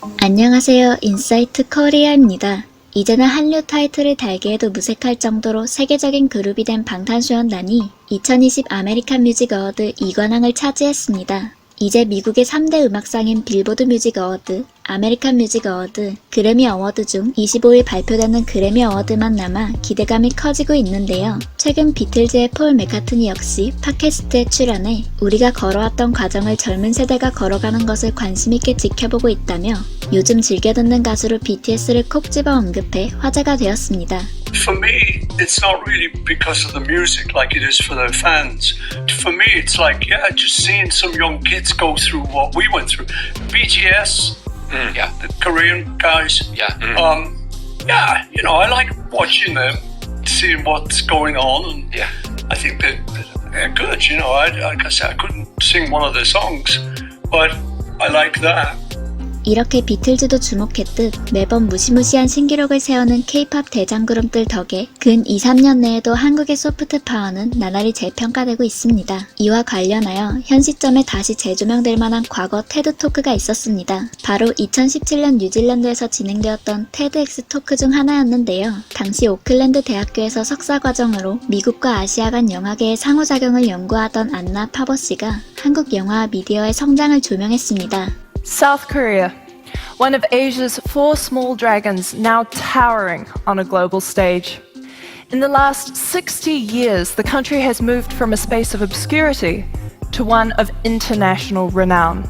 안녕하세요. 인사이트 코리아입니다. 이제는 한류 타이틀을 달기에도 무색할 정도로 세계적인 그룹이 된 방탄소년단이 2020 아메리칸 뮤직 어워드 2관왕을 차지했습니다. 이제 미국의 3대 음악상인 빌보드 뮤직 어워드, 아메리칸 뮤직 어워드, 그래미 어워드 중 25일 발표되는 그래미 어워드만 남아 기대감이 커지고 있는데요. 최근 비틀즈의 폴 맥카트니 역시 팟캐스트에 출연해 우리가 걸어왔던 과정을 젊은 세대가 걸어가는 것을 관심있게 지켜보고 있다며 요즘 즐겨 듣는 가수로 BTS를 콕 집어 언급해 화제가 되었습니다. For me, it's not really because of the music like it is for their fans. For me, it's like, just seeing some young kids go through what we went through. BTS, the Korean guys. I like watching them, seeing what's going on. And I think they're good, Like I said, I couldn't sing one of their songs, but I like that. 이렇게 비틀즈도 주목했듯 매번 무시무시한 신기록을 세우는 K-POP 대장그룹들 덕에 근 2-3년 내에도 한국의 소프트 파워는 나날이 재평가되고 있습니다. 이와 관련하여 현 시점에 다시 재조명될 만한 과거 테드 토크가 있었습니다. 바로 2017년 뉴질랜드에서 진행되었던 테드엑스 토크 중 하나였는데요. 당시 오클랜드 대학교에서 석사과정으로 미국과 아시아 간 영화계의 상호작용을 연구하던 안나 파버 씨가 한국 영화와 미디어의 성장을 조명했습니다. South Korea, one of Asia's 4 small dragons now towering on a global stage. In the last 60 years, the country has moved from a space of obscurity to one of international renown.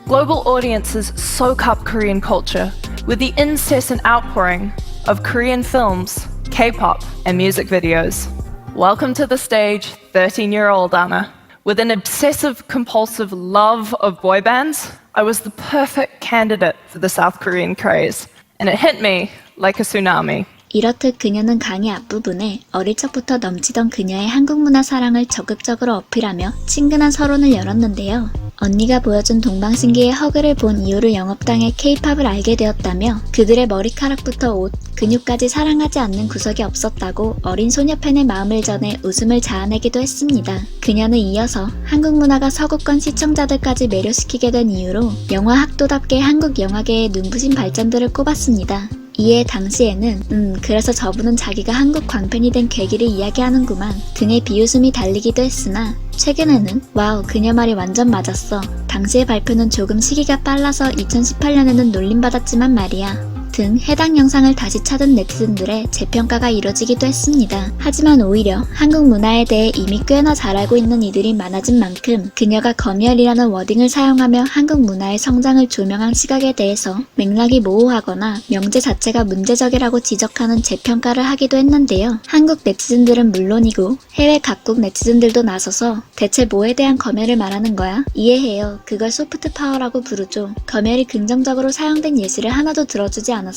Global audiences soak up Korean culture with the incessant outpouring of Korean films, K-pop, and music videos. Welcome to the stage, 13-year-old Anna. With an obsessive-compulsive love of boy bands, I was the perfect candidate for the South Korean craze, and it hit me like a tsunami. 이렇듯 그녀는 강의 앞부분에 어릴 적부터 넘치던 그녀의 한국 문화 사랑을 적극적으로 어필하며 친근한 서론을 열었는데요. 언니가 보여준 동방신기의 허그를 본 이후로 영업당해 K-POP을 알게 되었다며 그들의 머리카락부터 옷, 근육까지 사랑하지 않는 구석이 없었다고 어린 소녀 팬의 마음을 전해 웃음을 자아내기도 했습니다. 그녀는 이어서 한국 문화가 서구권 시청자들까지 매료시키게 된 이유로 영화 학도답게 한국 영화계의 눈부신 발전들을 꼽았습니다. 이에 당시에는 그래서 저분은 자기가 한국 광팬이 된 계기를 이야기하는구만 등의 비웃음이 달리기도 했으나 최근에는 와우 그녀 말이 완전 맞았어. 당시의 발표는 조금 시기가 빨라서 2018년에는 놀림받았지만 말이야. 등 해당 영상을 다시 찾은 네티즌들의 재평가가 이뤄지기도 했습니다. 하지만 오히려 한국 문화에 대해 이미 꽤나 잘 알고 있는 이들이 많아진 만큼 그녀가 검열이라는 워딩을 사용하며 한국 문화의 성장을 조명한 시각에 대해서 맥락이 모호하거나 명제 자체가 문제적이라고 지적하는 재평가를 하기도 했는데요. 한국 네티즌들은 물론이고 해외 각국 네티즌들도 나서서 대체 뭐에 대한 검열을 말하는 거야? 이해해요. 그걸 소프트 파워라고 부르죠. 검열이 긍정적으로 사용된 예시를 하나도 들어주지 않았어.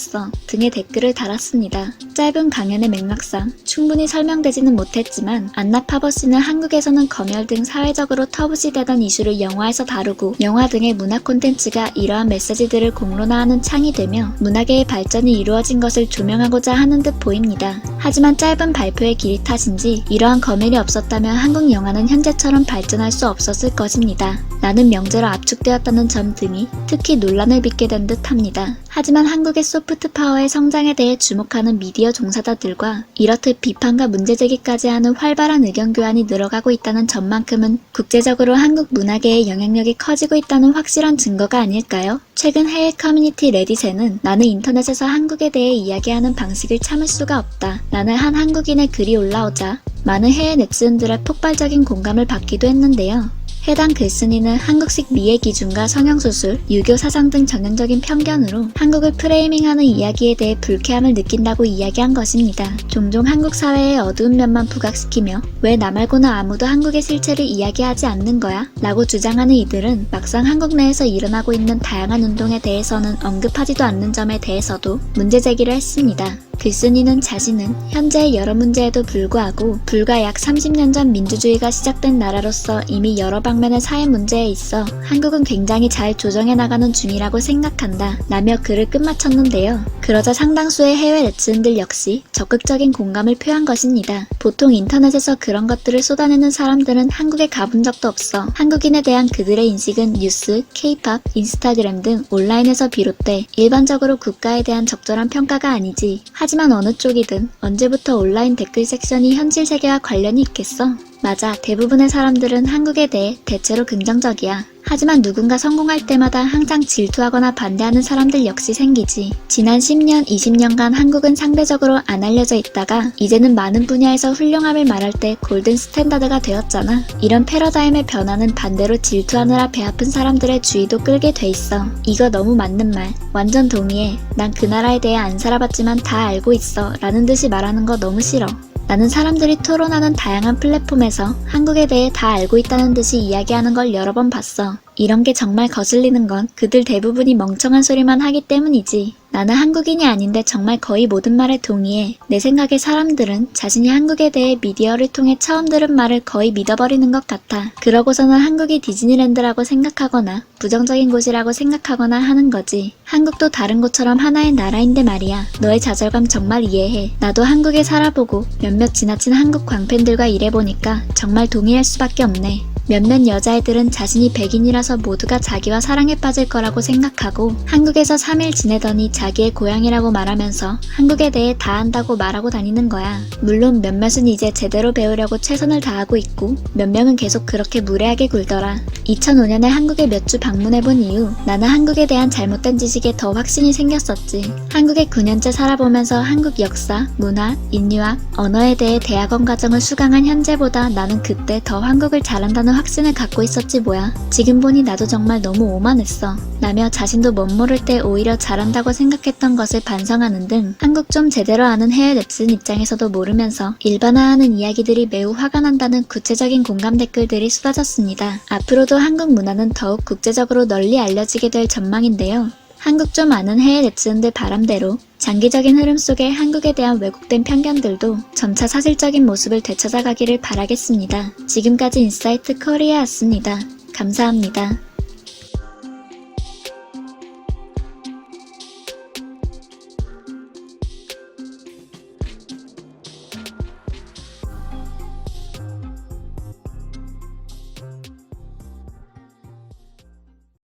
등의 댓글을 달았습니다. 짧은 강연의 맥락상 충분히 설명되지는 못했지만 안나 파버 씨는 한국에서는 검열 등 사회적으로 터부시되던 이슈를 영화에서 다루고 영화 등의 문화 콘텐츠가 이러한 메시지들을 공론화하는 창이 되며 문화계의 발전이 이루어진 것을 조명하고자 하는 듯 보입니다. 하지만 짧은 발표의 길이 탓인지 이러한 검열이 없었다면 한국 영화는 현재처럼 발전할 수 없었을 것입니다. 라는 명제로 압축되었다는 점 등이 특히 논란을 빚게 된 듯합니다. 하지만 한국의 소프트 파워의 성장에 대해 주목하는 미디어 종사자들과 이렇듯 비판과 문제제기까지 하는 활발한 의견 교환이 늘어가고 있다는 점만큼은 국제적으로 한국 문화계의 영향력이 커지고 있다는 확실한 증거가 아닐까요? 최근 해외 커뮤니티 레딧에는 나는 인터넷에서 한국에 대해 이야기하는 방식을 참을 수가 없다. 라는 한 한국인의 글이 올라오자 많은 해외 네티즌들의 폭발적인 공감을 받기도 했는데요. 해당 글쓴이는 한국식 미의 기준과 성형수술, 유교 사상 등 전형적인 편견으로 한국을 프레이밍하는 이야기에 대해 불쾌함을 느낀다고 이야기한 것입니다. 종종 한국 사회의 어두운 면만 부각시키며 왜 나 말고는 아무도 한국의 실체를 이야기하지 않는 거야? 라고 주장하는 이들은 막상 한국 내에서 일어나고 있는 다양한 운동에 대해서는 언급하지도 않는 점에 대해서도 문제제기를 했습니다. 글쓴이는 자신은 현재의 여러 문제에도 불구하고 불과 약 30년 전 민주주의가 시작된 나라로서 이미 여러 방면의 사회 문제에 있어 한국은 굉장히 잘 조정해 나가는 중이라고 생각한다 라며 글을 끝마쳤는데요. 그러자 상당수의 해외 네티즌들 역시 적극적인 공감을 표한 것입니다. 보통 인터넷에서 그런 것들을 쏟아내는 사람들은 한국에 가본 적도 없어. 한국인에 대한 그들의 인식은 뉴스, K-팝, 인스타그램 등 온라인에서 비롯돼 일반적으로 국가에 대한 적절한 평가가 아니지. 하지만 어느 쪽이든 언제부터 온라인 댓글 섹션이 현실 세계와 관련이 있겠어? 맞아, 대부분의 사람들은 한국에 대해 대체로 긍정적이야. 하지만 누군가 성공할 때마다 항상 질투하거나 반대하는 사람들 역시 생기지. 지난 10년, 20년간 한국은 상대적으로 안 알려져 있다가 이제는 많은 분야에서 훌륭함을 말할 때 골든 스탠다드가 되었잖아. 이런 패러다임의 변화는 반대로 질투하느라 배 아픈 사람들의 주의도 끌게 돼 있어. 이거 너무 맞는 말. 완전 동의해. 난 그 나라에 대해 안 살아봤지만 다 알고 있어 라는 듯이 말하는 거 너무 싫어. 나는 사람들이 토론하는 다양한 플랫폼에서 한국에 대해 다 알고 있다는 듯이 이야기하는 걸 여러 번 봤어. 이런 게 정말 거슬리는 건 그들 대부분이 멍청한 소리만 하기 때문이지. 나는 한국인이 아닌데 정말 거의 모든 말에 동의해. 내 생각에 사람들은 자신이 한국에 대해 미디어를 통해 처음 들은 말을 거의 믿어버리는 것 같아. 그러고서는 한국이 디즈니랜드라고 생각하거나 부정적인 곳이라고 생각하거나 하는 거지. 한국도 다른 곳처럼 하나의 나라인데 말이야. 너의 좌절감 정말 이해해. 나도 한국에 살아보고 몇몇 지나친 한국 광팬들과 일해보니까 정말 동의할 수밖에 없네. 몇몇 여자애들은 자신이 백인이라서 모두가 자기와 사랑에 빠질 거라고 생각하고 한국에서 3일 지내더니 자기의 고향이라고 말하면서 한국에 대해 다 안다고 말하고 다니는 거야. 물론 몇몇은 이제 제대로 배우려고 최선을 다하고 있고 몇 명은 계속 그렇게 무례하게 굴더라. 2005년에 한국에 몇 주 방문해본 이후 나는 한국에 대한 잘못된 지식에 더 확신이 생겼었지. 한국에 9년째 살아보면서 한국 역사, 문화, 인류학, 언어에 대해 대학원 과정을 수강한 현재보다 나는 그때 더 한국을 잘한다는 확신을 갖고 있었지 뭐야. 지금 보니 나도 정말 너무 오만했어. 라며 자신도 멋 모를 때 오히려 잘한다고 생각했던 것을 반성하는 등 한국 좀 제대로 아는 해외 네티즌 입장에서도 모르면서 일반화하는 이야기들이 매우 화가 난다는 구체적인 공감 댓글들이 쏟아졌습니다. 앞으로도 한국 문화는 더욱 국제적으로 널리 알려지게 될 전망인데요. 한국 좀 아는 해외 네티즌들 바람대로 장기적인 흐름 속에 한국에 대한 왜곡된 편견들도 점차 사실적인 모습을 되찾아가기를 바라겠습니다. 지금까지 인사이트 코리아였습니다. 감사합니다.